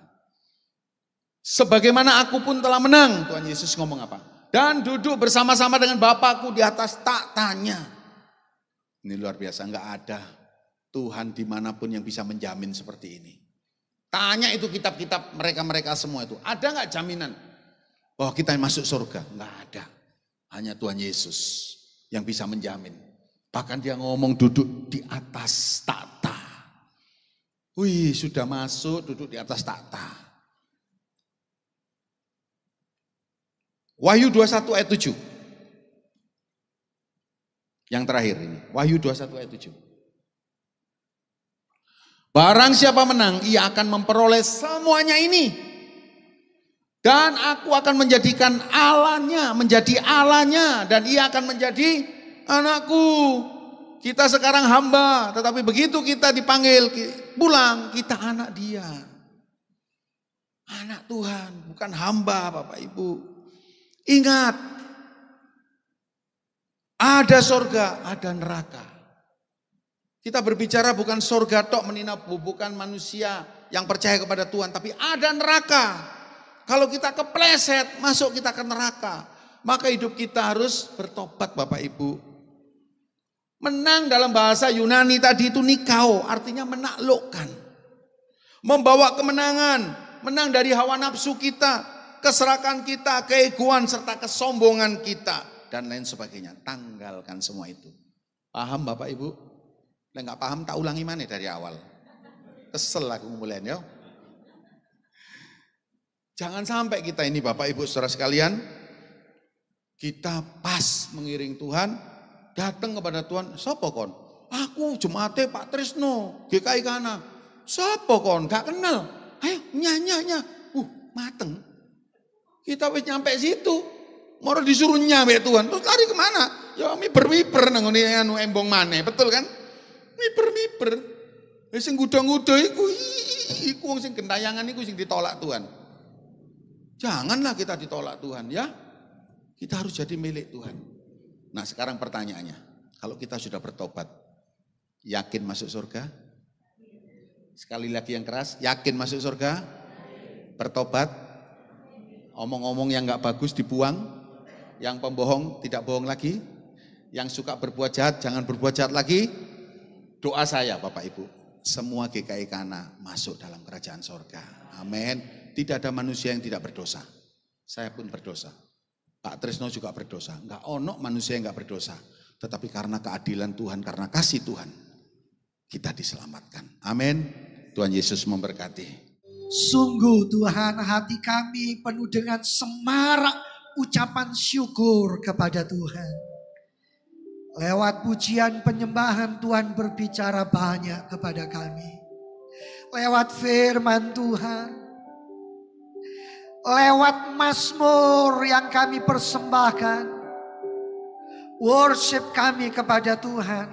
Sebagaimana aku pun telah menang. Tuhan Yesus ngomong apa? Dan duduk bersama-sama dengan Bapakku di atas takhtanya. Ini luar biasa. Enggak ada Tuhan dimanapun yang bisa menjamin seperti ini. Tanya itu kitab-kitab mereka-mereka semua itu. Ada nggak jaminan bahwa kita masuk surga? Nggak ada. Hanya Tuhan Yesus yang bisa menjamin. Bahkan dia ngomong duduk di atas takhta. Wih sudah masuk duduk di atas takhta. Wahyu 21 ayat 7. Yang terakhir ini. Wahyu 21 ayat 7. Barang siapa menang, ia akan memperoleh semuanya ini. Dan aku akan menjadikan Allahnya, menjadi Allahnya. Dan ia akan menjadi anakku. Kita sekarang hamba, tetapi begitu kita dipanggil pulang, kita anak dia. Anak Tuhan, bukan hamba Bapak Ibu. Ingat, ada surga, ada neraka. Kita berbicara bukan surga tok meninabu, bukan manusia yang percaya kepada Tuhan. Tapi ada neraka. Kalau kita kepleset, masuk kita ke neraka. Maka hidup kita harus bertobat Bapak Ibu. Menang dalam bahasa Yunani tadi itu nikao, artinya menaklukkan. Membawa kemenangan, menang dari hawa nafsu kita, keserakan kita, keegoan serta kesombongan kita. Dan lain sebagainya, tanggalkan semua itu. Paham Bapak Ibu? Nah, nggak paham tak ulangi mana dari awal. Kesel aku ngomongin ya. Jangan sampai kita ini Bapak Ibu Saudara sekalian, kita pas mengiring Tuhan, datang kepada Tuhan, sapa kon? Aku jemaate Pak Trisno, GKI Kana. Sapa kon? Gak kenal. Ayo nyanyi. Mateng. Kita wis nyampe situ. Mau disuruh nyampe Tuhan, terus lari kemana? Ya miber-miber nang anu embong maneh, betul kan? Miber-miber. Sing guda-guda iku wong sing gentayangan iku sing ditolak Tuhan. Janganlah kita ditolak Tuhan ya. Kita harus jadi milik Tuhan. Nah, sekarang pertanyaannya, kalau kita sudah bertobat, yakin masuk surga? Sekali lagi yang keras, yakin masuk surga? Bertobat? Omong-omong yang enggak bagus dibuang, yang pembohong tidak bohong lagi, yang suka berbuat jahat jangan berbuat jahat lagi. Doa saya Bapak Ibu, semua GKI Kana masuk dalam kerajaan surga. Amin. Tidak ada manusia yang tidak berdosa. Saya pun berdosa. Kak Tresno juga berdosa. Enggak ono manusia yang enggak berdosa. Tetapi karena keadilan Tuhan, karena kasih Tuhan, kita diselamatkan. Amin. Tuhan Yesus memberkati. Sungguh Tuhan, hati kami penuh dengan semarak ucapan syukur kepada Tuhan. Lewat pujian penyembahan Tuhan berbicara banyak kepada kami. Lewat firman Tuhan, lewat mazmur yang kami persembahkan, worship kami kepada Tuhan.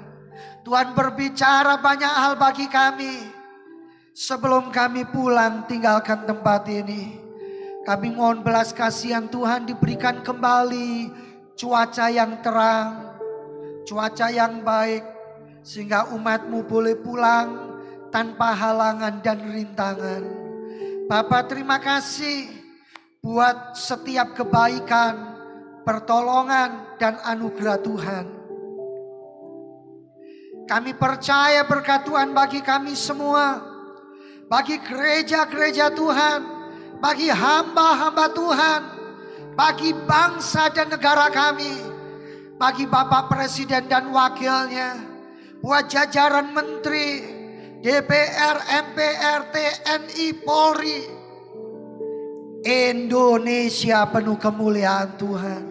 Tuhan berbicara banyak hal bagi kami. Sebelum kami pulang tinggalkan tempat ini, kami mohon belas kasihan Tuhan diberikan kembali cuaca yang terang, cuaca yang baik, sehingga umat-Mu boleh pulang tanpa halangan dan rintangan. Bapa, terima kasih buat setiap kebaikan, pertolongan dan anugerah Tuhan. Kami percaya berkat Tuhan bagi kami semua, bagi gereja-gereja Tuhan, bagi hamba-hamba Tuhan, bagi bangsa dan negara kami, bagi Bapak Presiden dan wakilnya, buat jajaran menteri, DPR, MPR, TNI, Polri. Indonesia penuh kemuliaan Tuhan.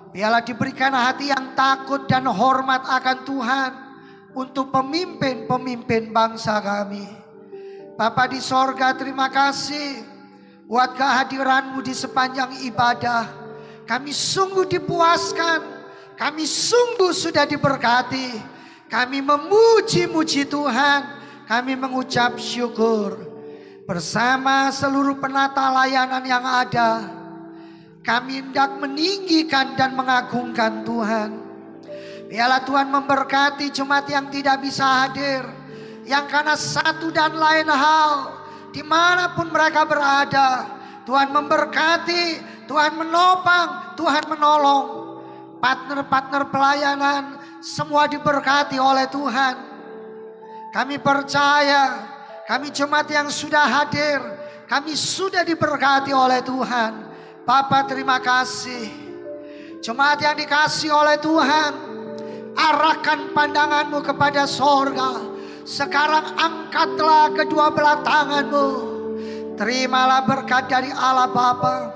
Biarlah diberikan hati yang takut dan hormat akan Tuhan untuk pemimpin-pemimpin bangsa kami. Bapa di sorga, terima kasih buat kehadiran-Mu di sepanjang ibadah. Kami sungguh dipuaskan, kami sungguh sudah diberkati. Kami memuji-muji Tuhan, kami mengucap syukur. Bersama seluruh penata layanan yang ada, kami hendak meninggikan dan mengagungkan Tuhan. Biarlah Tuhan memberkati jemaat yang tidak bisa hadir, yang karena satu dan lain hal, dimanapun mereka berada, Tuhan memberkati, Tuhan menopang, Tuhan menolong. Partner-partner pelayanan semua diberkati oleh Tuhan. Kami percaya, kami jemaat yang sudah hadir, kami sudah diberkati oleh Tuhan. Bapa, terima kasih. Jemaat yang dikasih oleh Tuhan, arahkan pandangan-Mu kepada sorga. Sekarang angkatlah kedua belah tangan-Mu. Terimalah berkat dari Allah Bapa,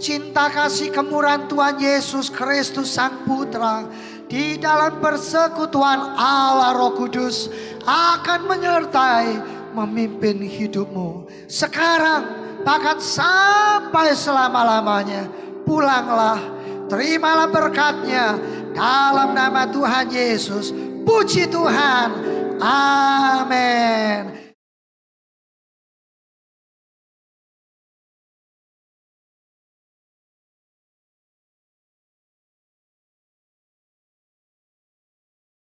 cinta kasih kemurahan Tuhan Yesus Kristus Sang Putra, di dalam persekutuan Allah Roh Kudus akan menyertai memimpin hidupmu. Sekarang bahkan sampai selama-lamanya. Pulanglah, terimalah berkatnya dalam nama Tuhan Yesus. Puji Tuhan. Amin.